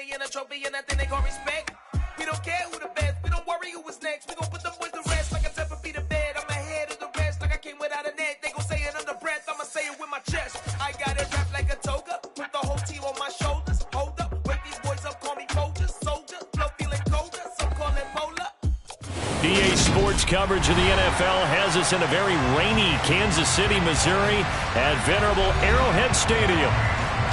money and a trophy and nothing they call respect. We don't care who the best, we don't worry who was next. We gon' put them boys to rest like a 10 feet of bed. I'm ahead of the rest like I came without a net. They gon' say it under breath, I'ma say it with my chest. I got it wrapped like a toga, put the whole team on my shoulders. Hold up, wake these boys up, call me Folgers. Soldier, flow feeling colder, some call it polar. EA Sports coverage of the NFL has us in a very rainy Kansas City, Missouri at venerable Arrowhead Stadium.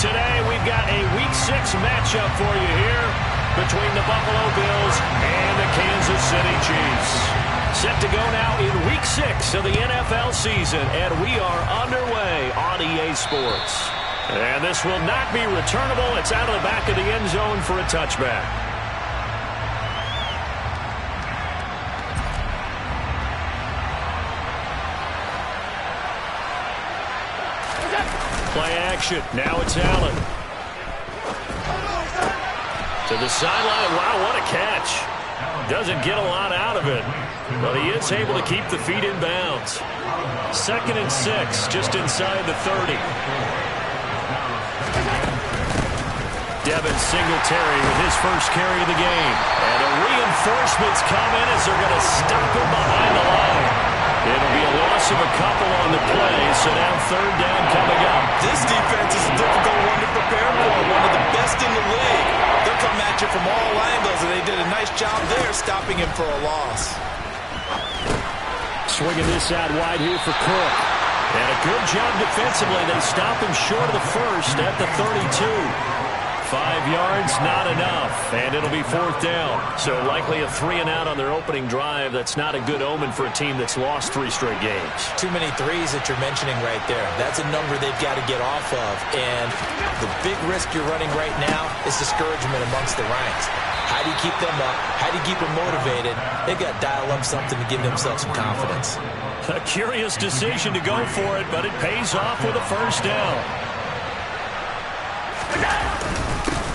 Today we've got a Week 6 matchup for you here between the Buffalo Bills and the Kansas City Chiefs. Set to go now in Week 6 of the NFL season, and we are underway on EA Sports. And this will not be returnable. It's out of the back of the end zone for a touchback. Play action. Now it's Allen. To the sideline. Wow, what a catch. Doesn't get a lot out of it, but he is able to keep the feet in bounds. 2nd and 6, just inside the 30. Devin Singletary with his first carry of the game. And the reinforcements come in as they're going to stop him behind the line. It'll be a loss of a couple on the play, so now 3rd down coming up. This defense is a difficult one to prepare for, one of the best in the league. They'll come at you from all angles, and they did a nice job there stopping him for a loss. Swinging this out wide here for Cook. And a good job defensively. They stop him short of the first at the 32. 5 yards, not enough, and it'll be 4th down. So likely a 3-and-out on their opening drive. That's not a good omen for a team that's lost 3 straight games. Too many threes that you're mentioning right there. That's a number they've got to get off of. And the big risk you're running right now is discouragement amongst the ranks. How do you keep them up? How do you keep them motivated? They've got to dial up something to give themselves some confidence. A curious decision to go for it, but it pays off with a 1st down.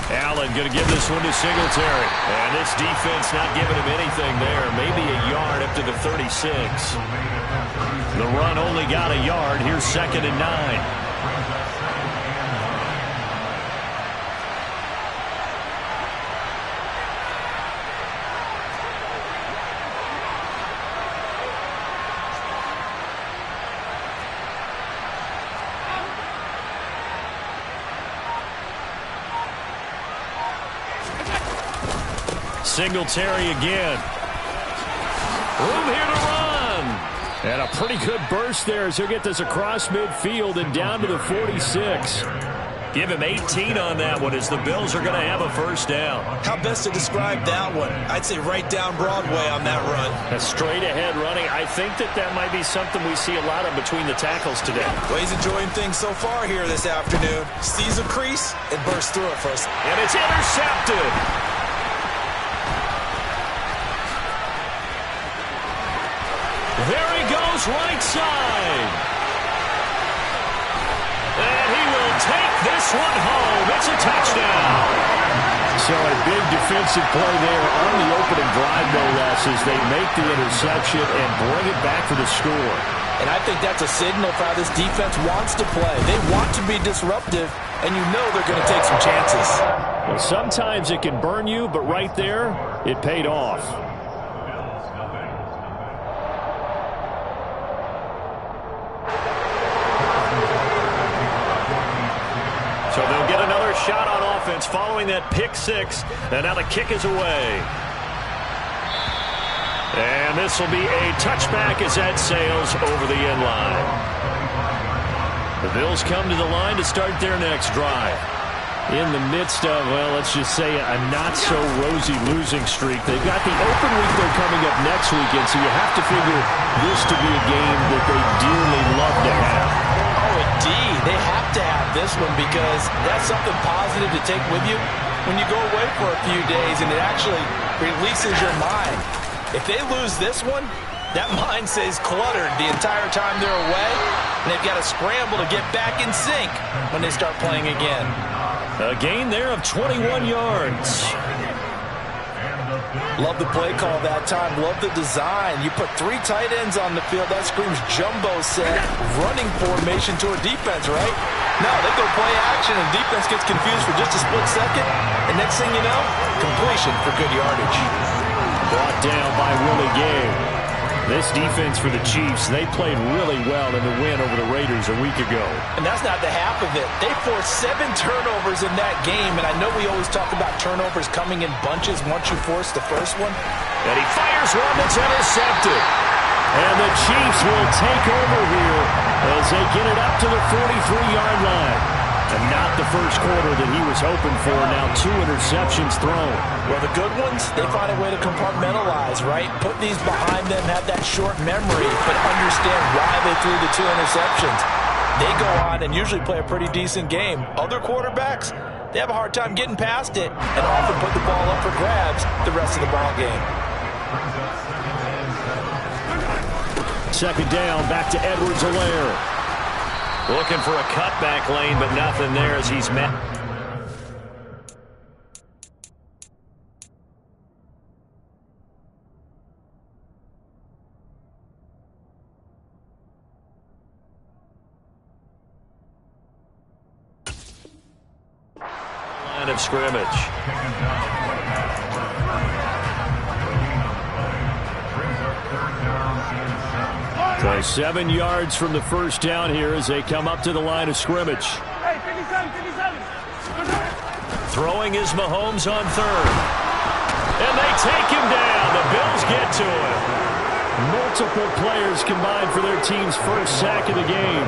Allen going to give this one to Singletary. And this defense not giving him anything there. Maybe a yard up to the 36. The run only got a yard. Here's 2nd and 9. Singletary again. Room here to run. And a pretty good burst there as he'll get this across midfield and down to the 46. Give him 18 on that one as the Bills are going to have a 1st down. How best to describe that one? I'd say right down Broadway on that run. A straight ahead running. I think that might be something we see a lot of between the tackles today. Well, he's enjoying things so far here this afternoon. Sees a crease and bursts through it first. And it's intercepted. There he goes, right side. And he will take this one home. It's a touchdown. So a big defensive play there on the opening drive, no less, as they make the interception and bring it back for the score. And I think that's a signal for how this defense wants to play. They want to be disruptive, and you know they're going to take some chances. Well, sometimes it can burn you, but right there, it paid off. So they'll get another shot on offense following that pick 6. And now the kick is away. And this will be a touchback as that sails over the end line. The Bills come to the line to start their next drive. In the midst of, well, let's just say a not-so-rosy losing streak. They've got the open week they're coming up next weekend, so you have to figure this to be a game that they dearly love to have. Indeed, they have to have this one because that's something positive to take with you when you go away for a few days and it actually releases your mind. If they lose this one, that mind stays cluttered the entire time they're away, and they've got to scramble to get back in sync when they start playing again. A gain there of 21 yards. Love the play call that time. Love the design. You put 3 tight ends on the field. That screams jumbo set, running formation to a defense, right? No, they go play action, and defense gets confused for just a split second. And next thing you know, completion for good yardage. Brought down by Willie Gay. This defense for the Chiefs, they played really well in the win over the Raiders a week ago. And that's not the half of it. They forced 7 turnovers in that game, and I know we always talk about turnovers coming in bunches once you force the first one. And he fires one that's intercepted. And the Chiefs will take over here as they get it up to the 43-yard line. And not the first quarter that he was hoping for. Now 2 interceptions thrown. Well, the good ones, they find a way to compartmentalize, right? Put these behind them, have that short memory, but understand why they threw the 2 interceptions. They go on and usually play a pretty decent game. Other quarterbacks, they have a hard time getting past it and often put the ball up for grabs the rest of the ball game. Second down, back to Edwards-Helaire. Looking for a cutback lane, but nothing there as he's met. Line of scrimmage. So 7 yards from the first down here as they come up to the line of scrimmage. Throwing is Mahomes on third. And they take him down. The Bills get to him. Multiple players combined for their team's first sack of the game.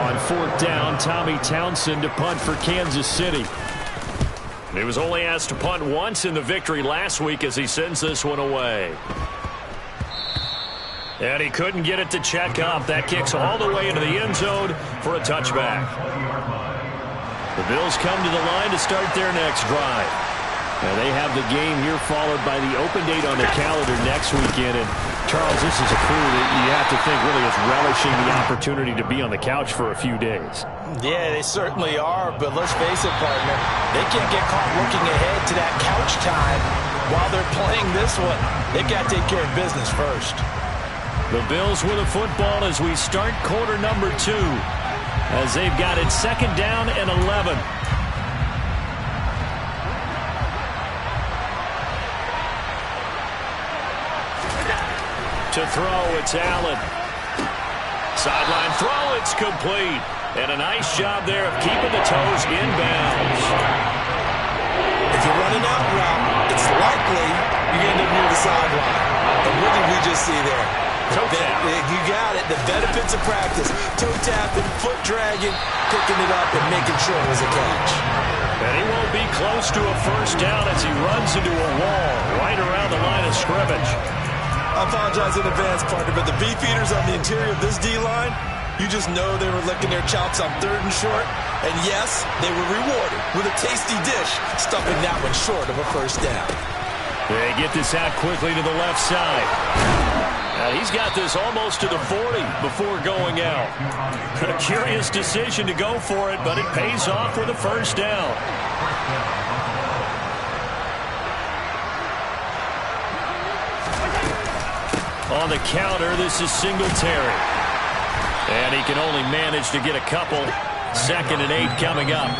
On 4th down, Tommy Townsend to punt for Kansas City. He was only asked to punt once in the victory last week as he sends this one away. And he couldn't get it to check up. That kicks all the way into the end zone for a touchback. The Bills come to the line to start their next drive. And they have the game here followed by the open date on the calendar next weekend. And Charles, this is a crew that you have to think really is relishing the opportunity to be on the couch for a few days. Yeah, they certainly are. But let's face it, partner, they can't get caught looking ahead to that couch time while they're playing this one. They've got to take care of business first. The Bills with a football as we start quarter number 2. As they've got it 2nd down and 11. To throw, it's Allen. Sideline throw, it's complete. And a nice job there of keeping the toes in bounds. If you're running out route, it's likely you're going to end up near the sideline. And what did we just see there? Toe tap. You got it. The benefits of practice. Toe tapping, foot dragging, picking it up and making sure it was a catch. And he won't be close to a first down as he runs into a wall right around the line of scrimmage. I apologize in advance, partner, but the beefeaters on the interior of this D-line, you just know they were licking their chops on 3rd and short. And yes, they were rewarded with a tasty dish, stuffing that one short of a first down. They get this out quickly to the left side. He's got this almost to the 40 before going out. A curious decision to go for it, but it pays off with a first down. On the counter, this is Singletary. And he can only manage to get a couple. 2nd and 8 coming up.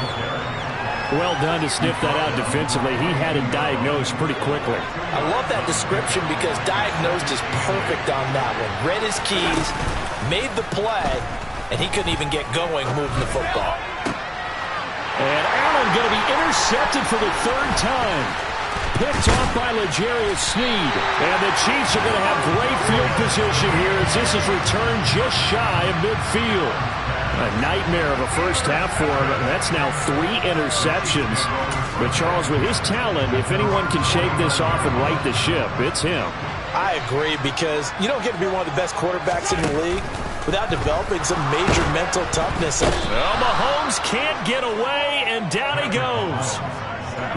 Well done to sniff that out defensively. He had it diagnosed pretty quickly. I love that description because diagnosed is perfect on that one. Read his keys, made the play, and he couldn't even get going moving the football. And Allen going to be intercepted for the 3rd time. Picked off by L'Jarius Sneed. And the Chiefs are going to have great field position here as this is returned just shy of midfield. A nightmare of a first half for him. That's now 3 interceptions. But Charles, with his talent, if anyone can shake this off and right the ship, it's him. I agree because you don't get to be one of the best quarterbacks in the league without developing some major mental toughness. Well, Mahomes can't get away, and down he goes.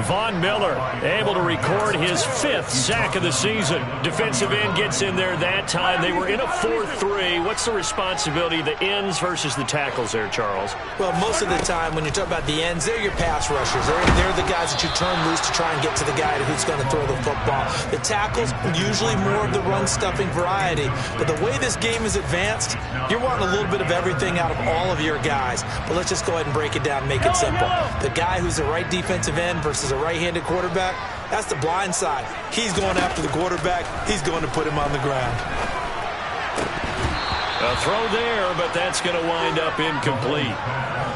Von Miller able to record his 5th sack of the season. Defensive end gets in there that time. They were in a 4-3. What's the responsibility of the ends versus the tackles there, Charles? Well, most of the time when you talk about the ends, they're your pass rushers. They're the guys that you turn loose to try and get to the guy who's going to throw the football. The tackles, usually more of the run-stuffing variety. But the way this game is advanced, you're wanting a little bit of everything out of all of your guys. But let's just go ahead and break it down and make it simple. The guy who's the right defensive end versus a right-handed quarterback, that's the blind side. He's going after the quarterback. He's going to put him on the ground. A throw there, but that's going to wind up incomplete.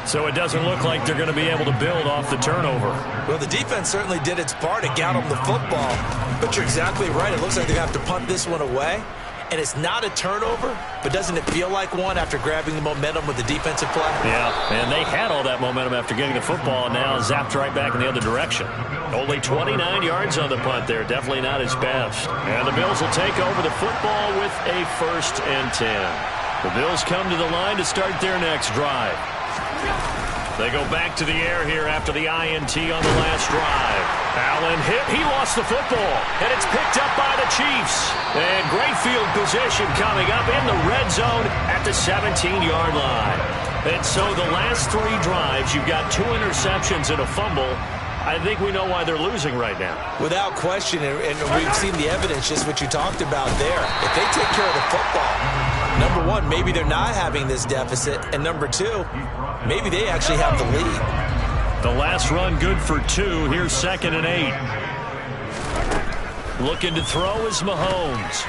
So it doesn't look like they're going to be able to build off the turnover. Well, the defense certainly did its part. It got them the football. But you're exactly right. It looks like they're going to have to punt this one away. And it's not a turnover, but doesn't it feel like one after grabbing the momentum with the defensive play? Yeah, and they had all that momentum after getting the football, and now zapped right back in the other direction. Only 29 yards on the punt there. Definitely not his best. And the Bills will take over the football with a 1st and 10. The Bills come to the line to start their next drive. They go back to the air here after the INT on the last drive. Allen hit. He lost the football, and it's picked up by the Chiefs. And great field position coming up in the red zone at the 17-yard line. And so the last 3 drives, you've got 2 interceptions and a fumble. I think we know why they're losing right now. Without question, and we've seen the evidence, just what you talked about there. If they take care of the football, number one, maybe they're not having this deficit, and number 2, maybe they actually have the lead. The last run good for 2. Here's 2nd and 8. Looking to throw is Mahomes.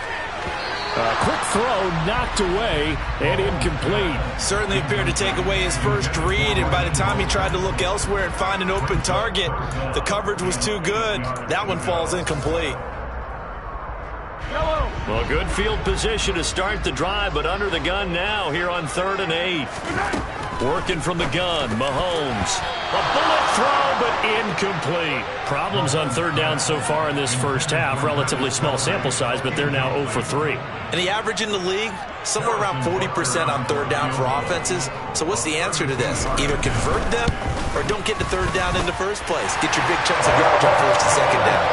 A quick throw knocked away and incomplete. Certainly appeared to take away his first read, and by the time he tried to look elsewhere and find an open target, the coverage was too good. That one falls incomplete. Well, good field position to start the drive, but under the gun now here on 3rd and 8. Working from the gun, Mahomes. A bullet throw, but incomplete. Problems on 3rd down so far in this first half. Relatively small sample size, but they're now 0 for 3. And the average in the league, somewhere around 40% on 3rd down for offenses. So what's the answer to this? Either convert them or don't get to 3rd down in the first place. Get your big chunks of yardage on 1st and 2nd down.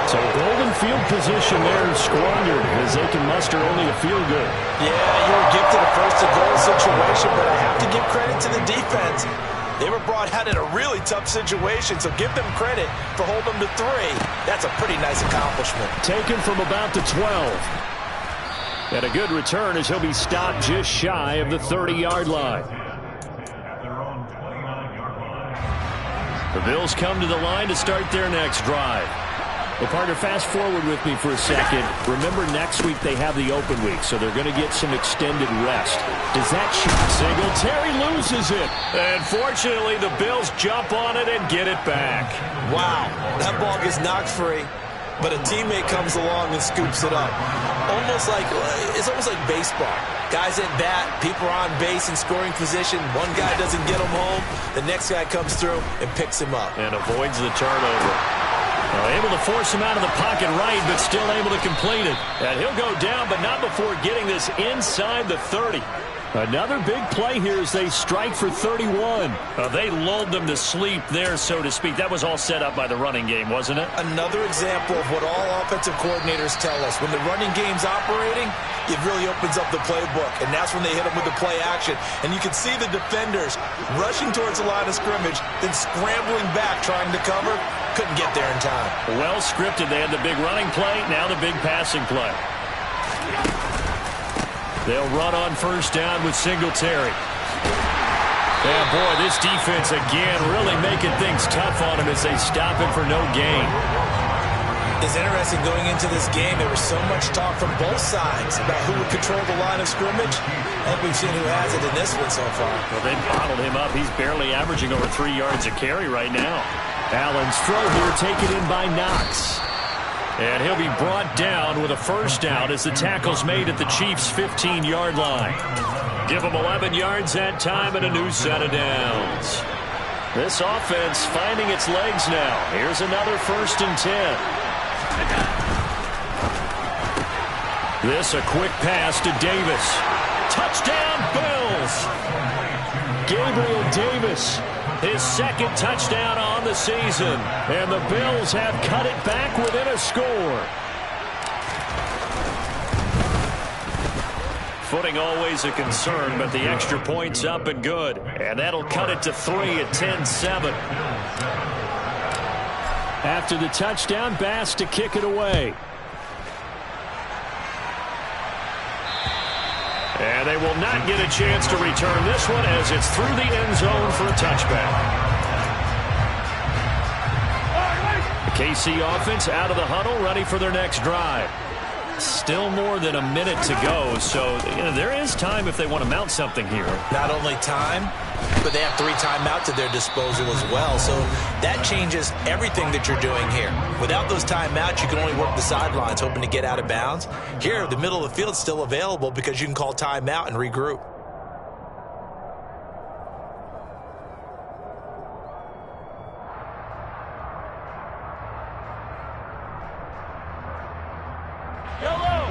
So golden field position there squandered as they can muster only a field goal. Yeah, you were gifted a 1st and goal situation, but I have to give credit to the defense. They were brought out in a really tough situation, so give them credit for holding them to 3. That's a pretty nice accomplishment. Taken from about the 12. And a good return as he'll be stopped just shy of the 30-yard line. The Bills come to the line to start their next drive. Well, partner, fast forward with me for a second. Remember, next week they have the open week, so they're going to get some extended rest. Does that shoot? Singletary loses it. And fortunately, the Bills jump on it and get it back. Wow, that ball gets knocked free, but a teammate comes along and scoops it up. It's almost like baseball. Guys at bat, people are on base in scoring position. One guy doesn't get him home. The next guy comes through and picks him up. And avoids the turnover. Able to force him out of the pocket right, but still able to complete it. And he'll go down, but not before getting this inside the 30. Another big play here as they strike for 31. They lulled them to sleep there, so to speak. That was all set up by the running game, wasn't it? Another example of what all offensive coordinators tell us. When the running game's operating, it really opens up the playbook, and that's when they hit them with the play action. And you can see the defenders rushing towards the line of scrimmage, then scrambling back trying to cover. Couldn't get there in time. Well scripted. They had the big running play, now the big passing play. They'll run on 1st down with Singletary. Yeah, boy, this defense again really making things tough on him as they stop him for no gain. It's interesting going into this game. There was so much talk from both sides about who would control the line of scrimmage. I think we've seen who has it in this one so far. Well, they bottled him up. He's barely averaging over 3 yards a carry right now. Allen's throw here taken in by Knox. And he'll be brought down with a 1st down as the tackle's made at the Chiefs' 15-yard line. Give them 11 yards that time and a new set of downs. This offense finding its legs now. Here's another 1st and 10. This a quick pass to Davis. Touchdown, Bills! Gabriel Davis His second touchdown on the season. And the Bills have cut it back within a score. Footing always a concern, but the extra point's up and good. And that'll cut it to 3 at 10-7. After the touchdown, Bass to kick it away. And they will not get a chance to return this one as it's through the end zone for a touchback. The KC offense out of the huddle, ready for their next drive. Still more than a minute to go, so there is time if they want to mount something here. Not only time, but they have 3 timeouts at their disposal as well, so that changes everything that you're doing here. Without those timeouts, you can only work the sidelines, hoping to get out of bounds. Here, the middle of the field's still available because you can call timeout and regroup.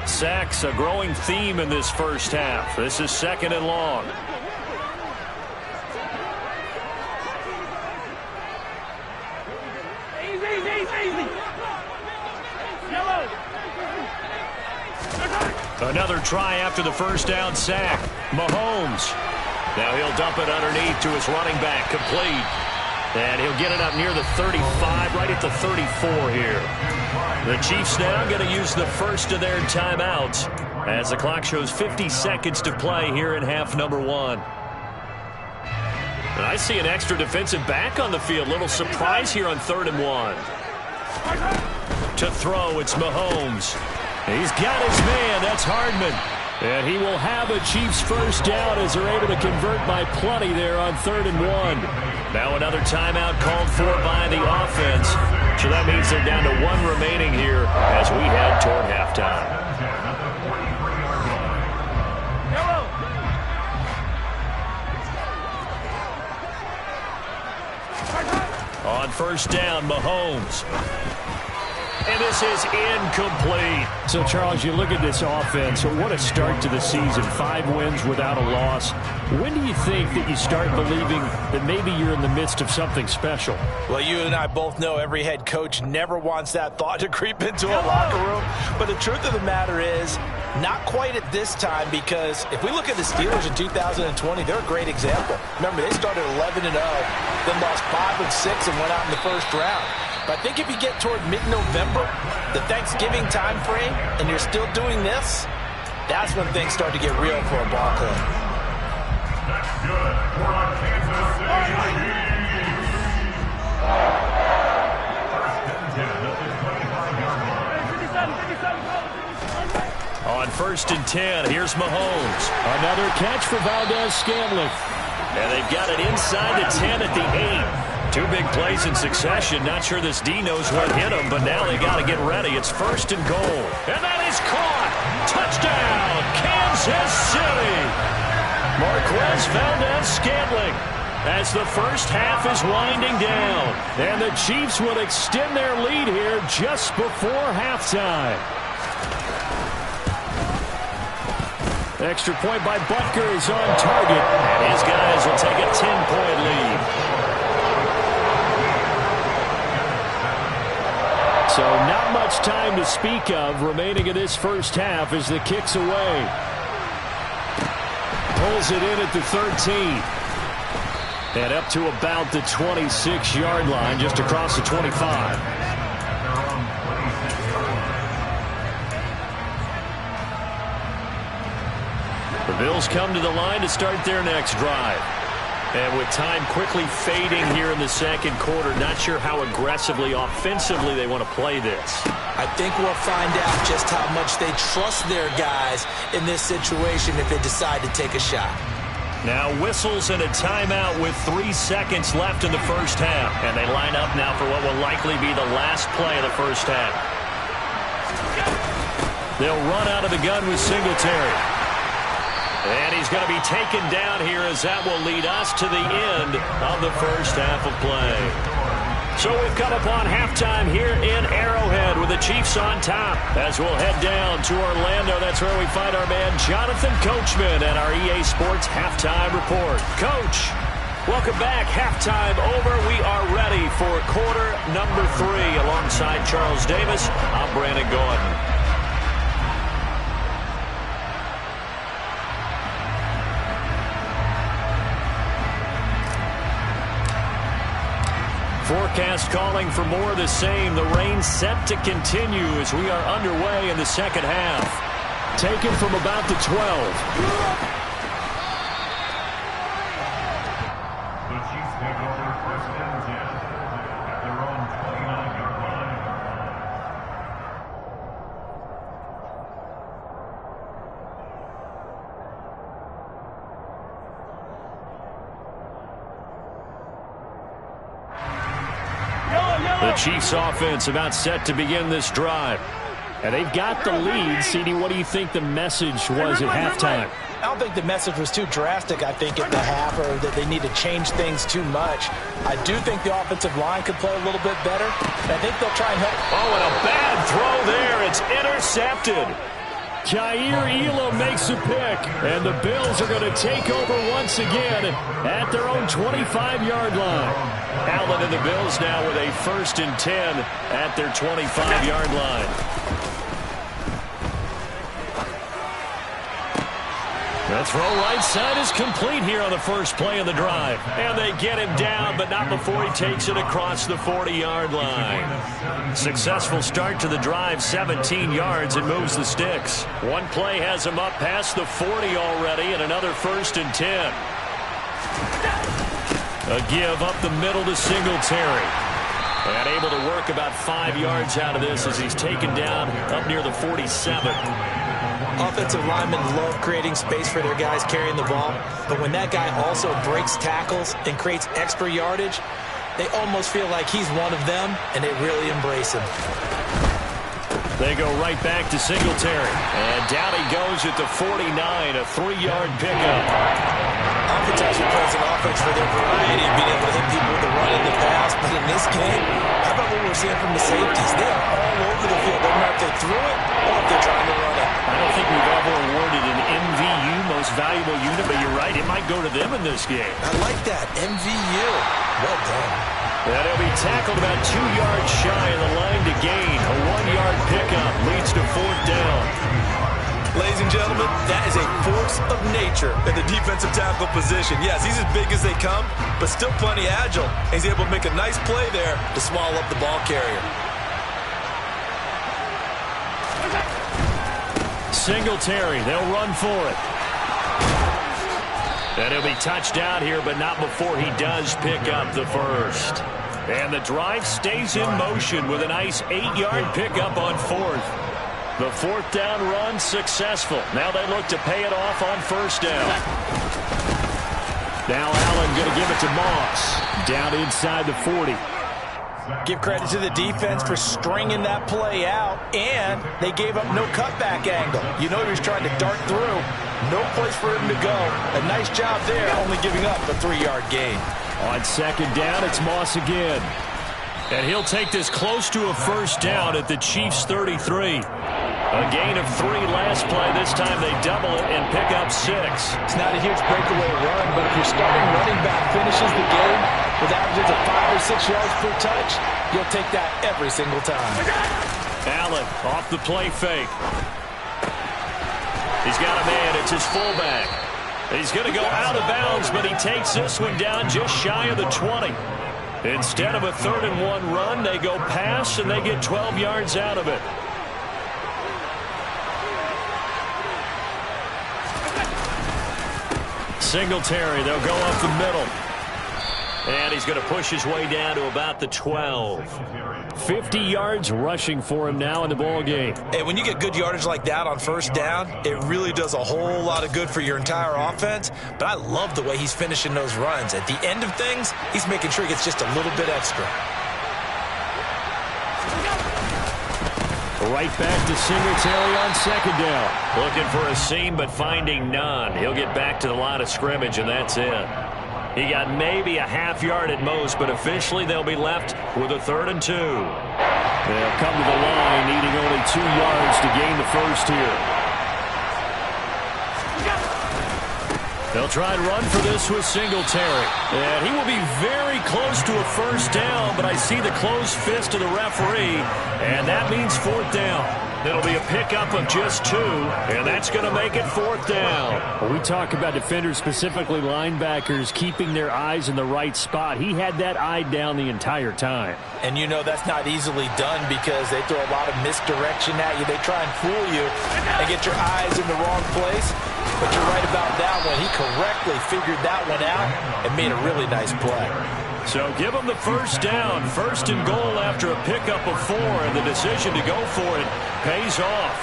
Sacks, a growing theme in this first half. This is 2nd and long. Another try after the first down sack. Mahomes. Now he'll dump it underneath to his running back, complete. And he'll get it up near the 35, right at the 34 here. The Chiefs now going to use the first of their timeouts as the clock shows 50 seconds to play here in half number 1. And I see an extra defensive back on the field. Little surprise here on 3rd and 1. To throw, it's Mahomes. He's got his man. That's Hardman. And he will have a Chiefs first down as they're able to convert by plenty there on 3rd and 1. Now another timeout called for by the offense. So that means they're down to 1 remaining here as we head toward halftime. On first down, Mahomes. And this is incomplete. So, Charles, you look at this offense. So what a start to the season. 5 wins without a loss. When do you think that you start believing that maybe you're in the midst of something special? Well, you and I both know every head coach never wants that thought to creep into a locker room. But the truth of the matter is, not quite at this time, because if we look at the Steelers in 2020, they're a great example. Remember, they started 11-0, then lost 5 of 6 and went out in the first round. But I think if you get toward mid-November, the Thanksgiving time frame, and you're still doing this, that's when things start to get real for a ball club. On 1st and 10, here's Mahomes. Another catch for Valdez-Scantling. And they've got it inside the 10 at the 8. 2 big plays in succession. Not sure this D knows what hit him, but now they got to get ready. It's 1st and goal. And that is caught. Touchdown, Kansas City. Marquez Valdez-Scantling as the first half is winding down. And the Chiefs will extend their lead here just before halftime. Extra point by Butker is on target. And his guys will take a 10-point lead. So not much time to speak of remaining in this first half as the kick's away. Pulls it in at the 13. And up to about the 26-yard line, just across the 25. The Bills come to the line to start their next drive. And with time quickly fading here in the second quarter, not sure how aggressively, offensively they want to play this. I think we'll find out just how much they trust their guys in this situation if they decide to take a shot. Now whistles and a timeout with 3 seconds left in the first half. And they line up now for what will likely be the last play of the first half. They'll run out of the gun with Singletary. And he's going to be taken down here as that will lead us to the end of the first half of play. So we've come upon halftime here in Arrowhead with the Chiefs on top. As we'll head down to Orlando, that's where we find our man Jonathan Coachman at our EA Sports Halftime Report. Coach. Welcome back. Halftime over. We are ready for quarter number 3. Alongside Charles Davis, I'm Brandon Gordon. Forecast calling for more of the same. The rain set to continue as we are underway in the second half. Taken from about the 12. The Chiefs offense about set to begin this drive. And they've got the lead. CD, what do you think the message was at halftime? I don't think the message was too drastic, I think, at the half, or that they need to change things too much. I do think the offensive line could play a little bit better. I think they'll try and help. Oh, and a bad throw there. It's intercepted. Jair Elam makes a pick, and the Bills are going to take over once again at their own 25-yard line. Allen and the Bills now with a 1st and 10 at their 25-yard line. The throw right side is complete here on the first play of the drive. And they get him down, but not before he takes it across the 40-yard line. Successful start to the drive, 17 yards, and moves the sticks. One play has him up past the 40 already, and another 1st and 10. A give up the middle to Singletary. And able to work about 5 yards out of this as he's taken down up near the 47. Offensive linemen love creating space for their guys carrying the ball, but when that guy also breaks tackles and creates extra yardage, they almost feel like he's one of them, and they really embrace him. They go right back to Singletary, and down he goes at the 49, a 3-yard pickup. Oftentimes we plays an offense for their variety of being able to hit people with the run in the pass, but in this game, how about what we're seeing from the safeties? They are all over the field. They don't know if they threw it or if they're trying to run it. I don't think we've ever awarded an MVU, most valuable unit, but you're right, it might go to them in this game. I like that, MVU. Well done. And he'll be tackled about 2 yards shy of the line to gain. A 1-yard pickup leads to 4th down. Ladies and gentlemen, that is a force of nature at the defensive tackle position. Yes, he's as big as they come, but still plenty agile. He's able to make a nice play there to swallow up the ball carrier. Singletary, they'll run for it. And he'll be touched out here, but not before he does pick up the first. And the drive stays in motion with a nice 8-yard pickup on 4th. The 4th down run successful. Now they look to pay it off on 1st down. Now Allen going to give it to Moss. Down inside the 40. Give credit to the defense for stringing that play out, and they gave up no cutback angle. You know he was trying to dart through. No place for him to go. A nice job there, only giving up a 3-yard gain. On 2nd down, it's Moss again. And he'll take this close to a 1st down at the Chiefs' 33. A gain of 3 last play. This time they double it and pick up 6. It's not a huge breakaway run, but if your starting running back finishes the game with averages of 5 or 6 yards per touch, you'll take that every single time. Allen off the play fake. He's got a man. It's his fullback. He's going to go out of bounds, but he takes this one down just shy of the 20. Instead of a 3rd and 1 run, they go pass, and they get 12 yards out of it. Singletary, they'll go up the middle. And he's going to push his way down to about the 12. 50 yards rushing for him now in the ball game. Hey, when you get good yardage like that on 1st down, it really does a whole lot of good for your entire offense. But I love the way he's finishing those runs. At the end of things, he's making sure he gets just a little bit extra. Right back to Singletary on 2nd down. Looking for a seam, but finding none. He'll get back to the line of scrimmage, and that's it. He got maybe a half yard at most, but officially they'll be left with a 3rd and 2. They'll come to the line, needing only 2 yards to gain the first here. They'll try and run for this with Singletary. And he will be very close to a first down, but I see the closed fist of the referee, and that means fourth down. It'll be a pickup of just 2, and that's going to make it fourth down. Well, we talk about defenders, specifically linebackers, keeping their eyes in the right spot. He had that eye down the entire time. And you know that's not easily done because they throw a lot of misdirection at you. They try and fool you and get your eyes in the wrong place. But you're right about that one. He correctly figured that one out and made a really nice play. So give him the first down. First and goal after a pickup of 4, and the decision to go for it pays off.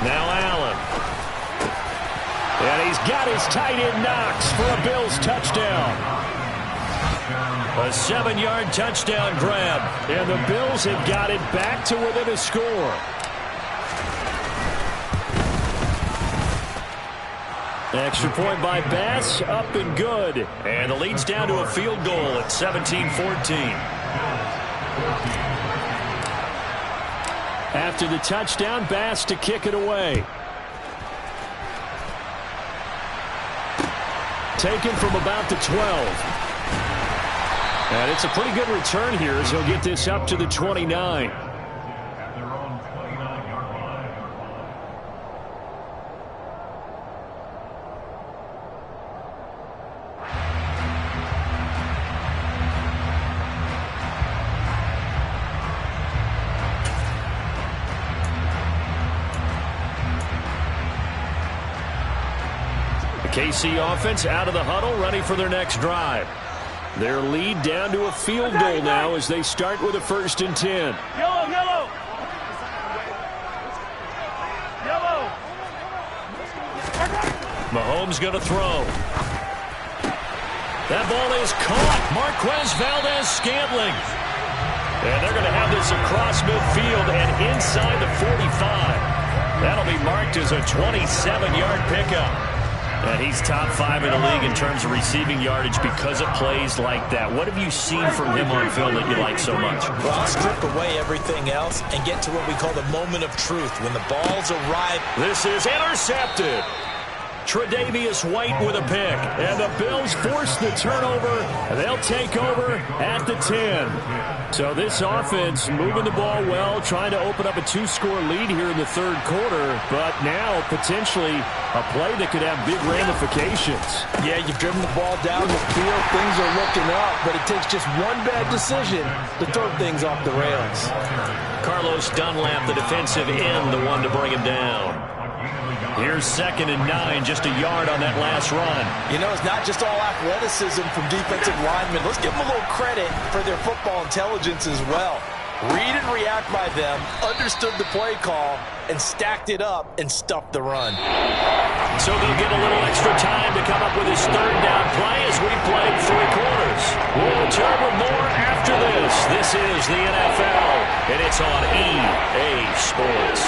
Now Allen. And he's got his tight end Knox for a Bills touchdown. A 7-yard touchdown grab. And the Bills have got it back to within a score. Extra point by Bass, up and good. And the lead's down to a field goal at 17-14. After the touchdown, Bass to kick it away. Taken from about the 12. And it's a pretty good return here as he'll get this up to the 29. KC offense out of the huddle, ready for their next drive. Their lead down to a field goal now as they start with a 1st and 10. Yellow. Mahomes going to throw. That ball is caught. Marquez Valdes-Scantling. And they're going to have this across midfield and inside the 45. That'll be marked as a 27-yard pickup. And he's top 5 in the league in terms of receiving yardage because of plays like that. What have you seen from him on film that you like so much? Well, strip away everything else and get to what we call the moment of truth. When the balls arrive. This is intercepted. Tre'Davious White with a pick. And the Bills force the turnover. They'll take over at the 10. So this offense moving the ball well, trying to open up a 2-score lead here in the 3rd quarter. But now potentially a play that could have big ramifications. Yeah, you've driven the ball down the field. Things are looking up. But it takes just one bad decision to throw things off the rails. Carlos Dunlap, the defensive end, the one to bring him down. Here's 2nd and 9, just a yard on that last run. You know, it's not just all athleticism from defensive linemen. Let's give them a little credit for their football intelligence as well. Read and react by them, understood the play call, and stacked it up and stuffed the run. So they'll get a little extra time to come up with his 3rd down play as we played 3 quarters. We'll return with more after this. This is the NFL, and it's on EA Sports.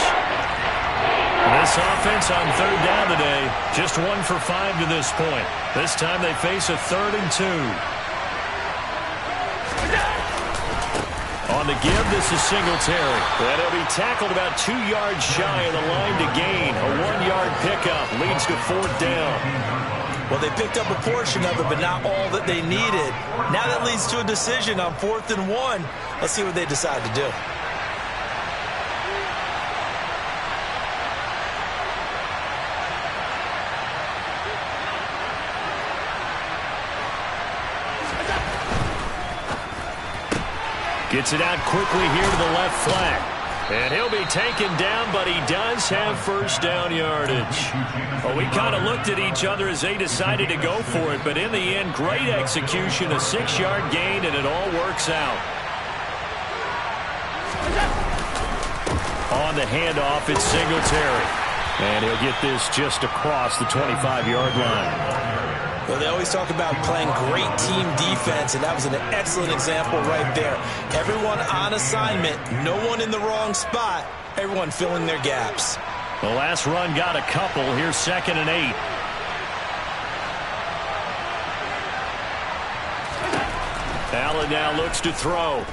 This offense on 3rd down today, just 1 for 5 to this point. This time they face a 3rd and 2. On the give, this is Singletary. And he'll be tackled about 2 yards shy of the line to gain. A 1-yard pickup leads to 4th down. Well, they picked up a portion of it, but not all that they needed. Now that leads to a decision on 4th and 1. Let's see what they decide to do. Gets it out quickly here to the left flank. And he'll be taken down, but he does have 1st down yardage. Well, we kind of looked at each other as they decided to go for it, but in the end, great execution, a 6-yard gain, and it all works out. On the handoff, it's Singletary. And he'll get this just across the 25-yard line. Well, they always talk about playing great team defense, and that was an excellent example right there. Everyone on assignment, no one in the wrong spot, everyone filling their gaps. The last run got a couple. Here's 2nd and 8. Allen now looks to throw.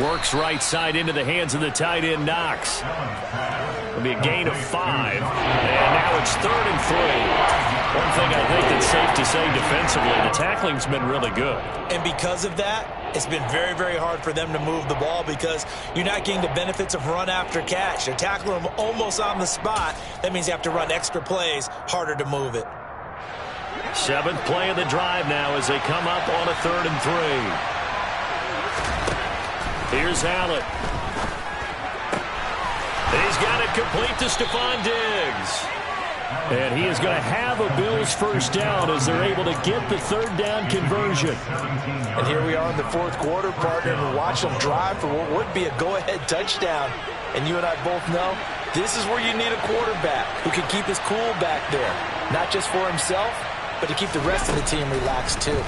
Works right side into the hands of the tight end, Knox. It'll be a gain of 5. And now it's 3rd and 3. One thing I think that's safe to say defensively, the tackling's been really good. And because of that, it's been very, very hard for them to move the ball because you're not getting the benefits of run after catch. They're tackling them almost on the spot. That means you have to run extra plays, harder to move it. 7th play of the drive now as they come up on a 3rd and 3. Here's Allen. He's got it complete to Stephon Diggs. And he is going to have a Bills first down as they're able to get the 3rd down conversion. And here we are in the 4th quarter, partner, and watch them drive for what would be a go-ahead touchdown. And you and I both know this is where you need a quarterback who can keep his cool back there. Not just for himself, but to keep the rest of the team relaxed too.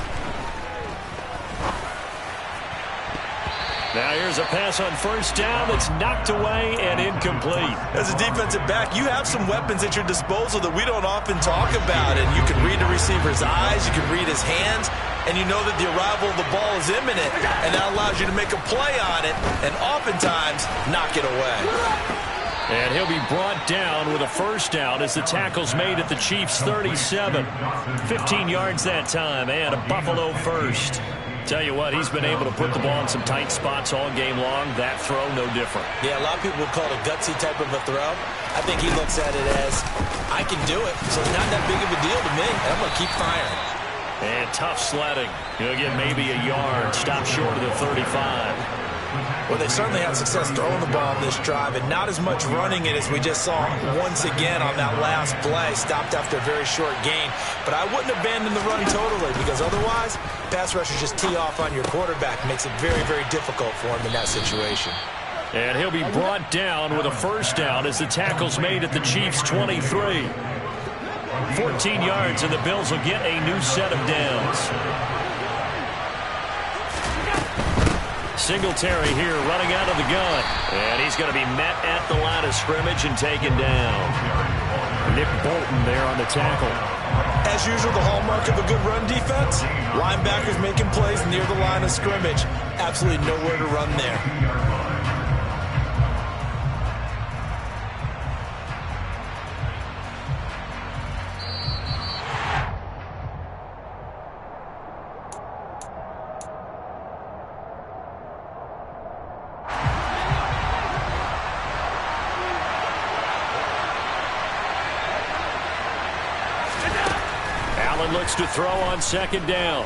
Now here's a pass on first down that's knocked away and incomplete. As a defensive back, you have some weapons at your disposal that we don't often talk about. And you can read the receiver's eyes, you can read his hands, and you know that the arrival of the ball is imminent, and that allows you to make a play on it and oftentimes knock it away. And he'll be brought down with a first down as the tackle's made at the Chiefs' 37. 15 yards that time and a Buffalo first. Tell you what, he's been able to put the ball in some tight spots all game long. That throw, no different. Yeah, a lot of people would call it a gutsy type of a throw. I think he looks at it as, I can do it, so it's not that big of a deal to me, and I'm going to keep firing. And tough sledding. He'll get maybe a yard. Stop short of the 35. Well, they certainly had success throwing the ball on this drive and not as much running it as we just saw once again on that last play. Stopped after a very short gain. But I wouldn't abandon the run totally because otherwise, pass rushers just tee off on your quarterback. Makes it very, very difficult for him in that situation. And he'll be brought down with a first down as the tackle's made at the Chiefs' 23. 14 yards and the Bills will get a new set of downs. Singletary here running out of the gun. And he's going to be met at the line of scrimmage and taken down. Nick Bolton there on the tackle. As usual, the hallmark of a good run defense, linebackers making plays near the line of scrimmage. Absolutely nowhere to run there. Looks to throw on second down.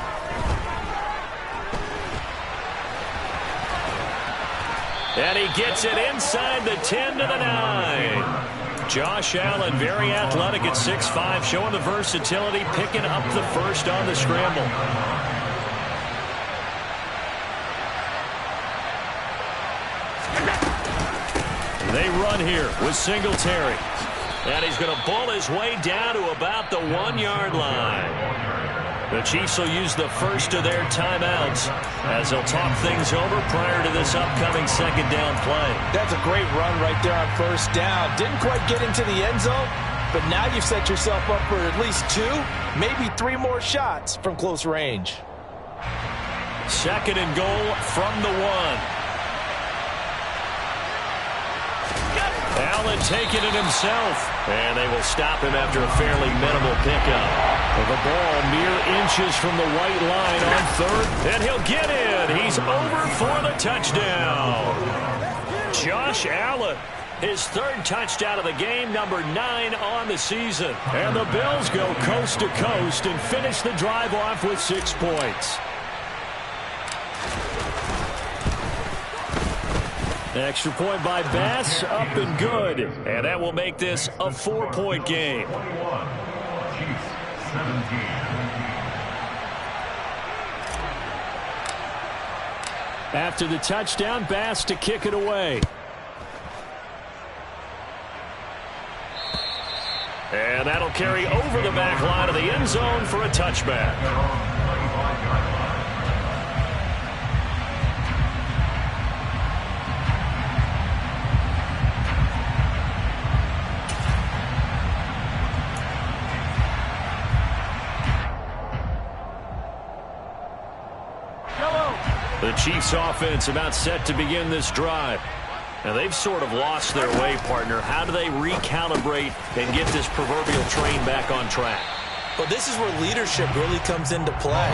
And he gets it inside the 10 to the 9. Josh Allen, very athletic at 6'5", showing the versatility, picking up the first on the scramble. They run here with Singletary. And he's going to bull his way down to about the 1-yard line. The Chiefs will use the first of their timeouts as they'll talk things over prior to this upcoming second down play. That's a great run right there on first down. Didn't quite get into the end zone, but now you've set yourself up for at least 2, maybe 3 more shots from close range. 2nd and goal from the 1. Allen taking it himself, and they will stop him after a fairly minimal pickup. The ball mere inches from the white line on 3rd, and he'll get in. He's over for the touchdown. Josh Allen, his 3rd touchdown of the game, number 9 on the season. And the Bills go coast to coast and finish the drive off with 6 points. Extra point by Bass, up and good. And that will make this a 4-point game. After the touchdown, Bass to kick it away. And that'll carry over the back line of the end zone for a touchback. The Chiefs offense about set to begin this drive. Now, they've sort of lost their way, partner. How do they recalibrate and get this proverbial train back on track? Well, this is where leadership really comes into play.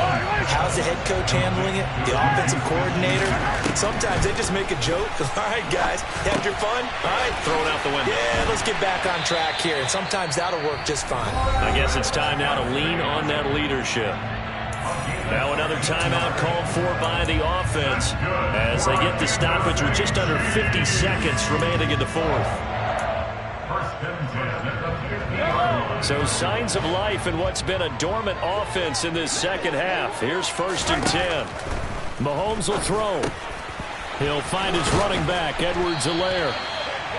How's the head coach handling it? The offensive coordinator? Sometimes they just make a joke. All right, guys, had your fun? All right. Throw it out the window. Yeah, let's get back on track here. And sometimes that'll work just fine. I guess it's time now to lean on that leadership. Now another timeout called for by the offense as they get the stoppage with just under 50 seconds remaining in the fourth. So signs of life in what's been a dormant offense in this second half. Here's 1st and 10. Mahomes will throw. He'll find his running back, Edwards-Helaire.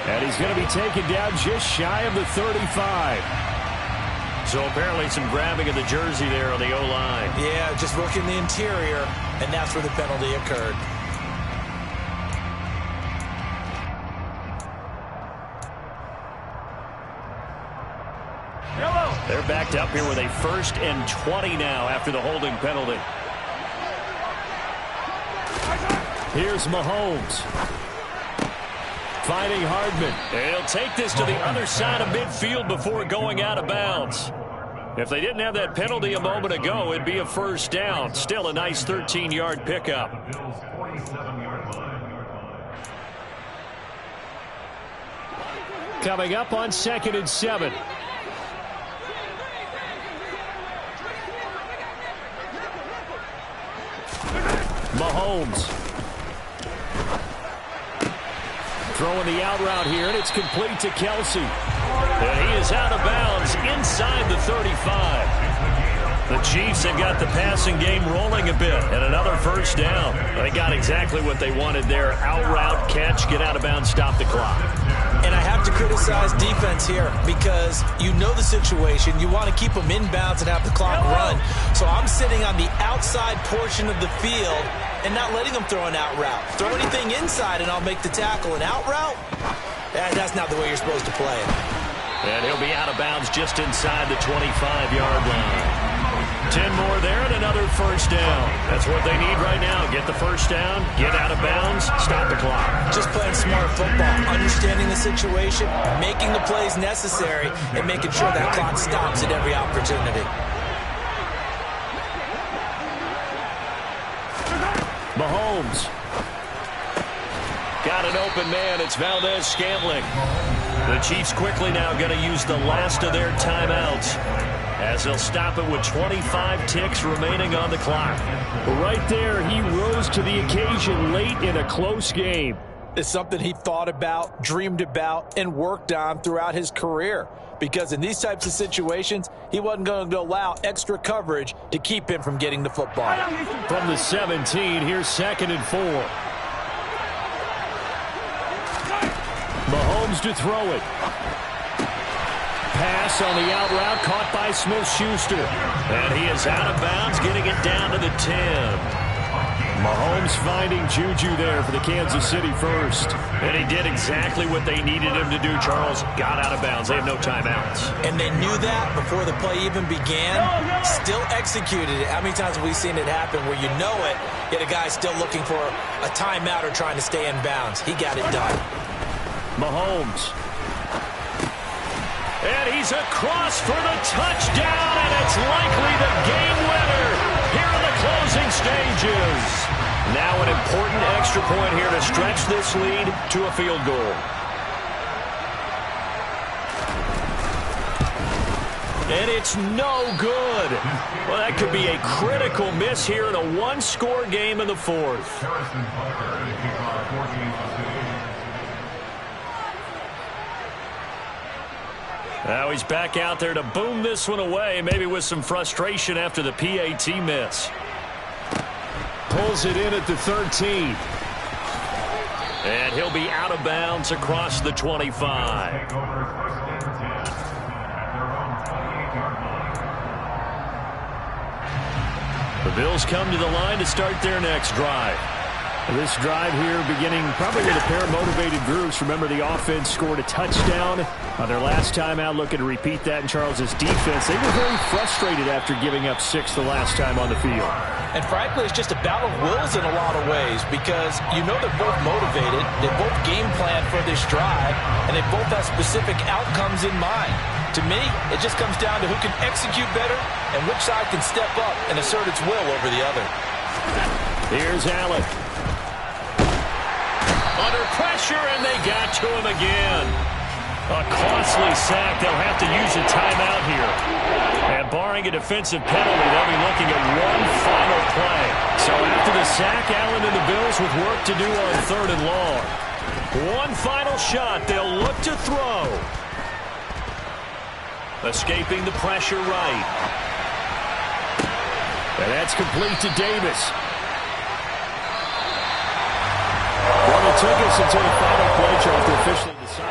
And he's going to be taken down just shy of the 35. So apparently some grabbing of the jersey there on the O-line. Yeah, just working the interior, and that's where the penalty occurred. They're backed up here with a 1st and 20 now after the holding penalty. Here's Mahomes. Finding Hardman. He'll take this to the other side of midfield before going out of bounds. If they didn't have that penalty a moment ago, it'd be a 1st down. Still a nice 13-yard pickup. Coming up on 2nd and 7. Mahomes. Throwing the out route here, and it's complete to Kelsey. And he is out of bounds inside the 35. The Chiefs have got the passing game rolling a bit, and another 1st down. They got exactly what they wanted there. Out route, catch, get out of bounds, stop the clock. And I have to criticize defense here because you know the situation. You want to keep them inbounds and have the clock run. So I'm sitting on the outside portion of the field and not letting them throw an out route. Throw anything inside and I'll make the tackle. An out route? That's not the way you're supposed to play it. And he'll be out of bounds just inside the 25-yard line. 10 more there and another 1st down. That's what they need right now. Get the 1st down, get out of bounds, stop the clock. Just playing smart football, understanding the situation, making the plays necessary, and making sure that clock stops at every opportunity. Mahomes. Got an open man. It's Valdez-Scantling. The Chiefs quickly now going to use the last of their timeouts as they'll stop it with 25 ticks remaining on the clock. Right there, he rose to the occasion late in a close game. It's something he thought about, dreamed about, and worked on throughout his career. Because in these types of situations, he wasn't going to allow extra coverage to keep him from getting the football. From the 17, here's 2nd and 4. Mahomes to throw it. Pass on the out route, caught by Smith-Schuster. And he is out of bounds, getting it down to the 10. Mahomes finding Juju there for the Kansas City 1st. And he did exactly what they needed him to do, Charles. Got out of bounds. They have no timeouts. And they knew that before the play even began. Still executed it. How many times have we seen it happen where you know it, yet a guy still looking for a timeout or trying to stay in bounds? He got it done. Mahomes. And he's across for the touchdown, and it's likely the game winner here in the closing stages. Now an important extra point here to stretch this lead to a field goal. And it's no good. Well, that could be a critical miss here in a one-score game in the fourth. Now he's back out there to boom this one away, maybe with some frustration after the PAT miss. Pulls it in at the 13. And he'll be out of bounds across the 25. The Bills come to the line to start their next drive. This drive here beginning probably with a pair of motivated groups. Remember, the offense scored a touchdown on their last time out, looking to repeat that in Charles's defense. They were very frustrated after giving up 6 the last time on the field. And frankly, it's just a battle of wills in a lot of ways because you know they're both motivated, they both game plan for this drive, and they both have specific outcomes in mind. To me, it just comes down to who can execute better and which side can step up and assert its will over the other. Here's Allen. Under pressure, and they got to him again. A costly sack. They'll have to use a timeout here. And barring a defensive penalty, they'll be looking at one final play. So after the sack, Allen and the Bills with work to do on 3rd and long. One final shot. They'll look to throw. Escaping the pressure right. And that's complete to Davis. Well, it took us until the final play, Charles, to officially decide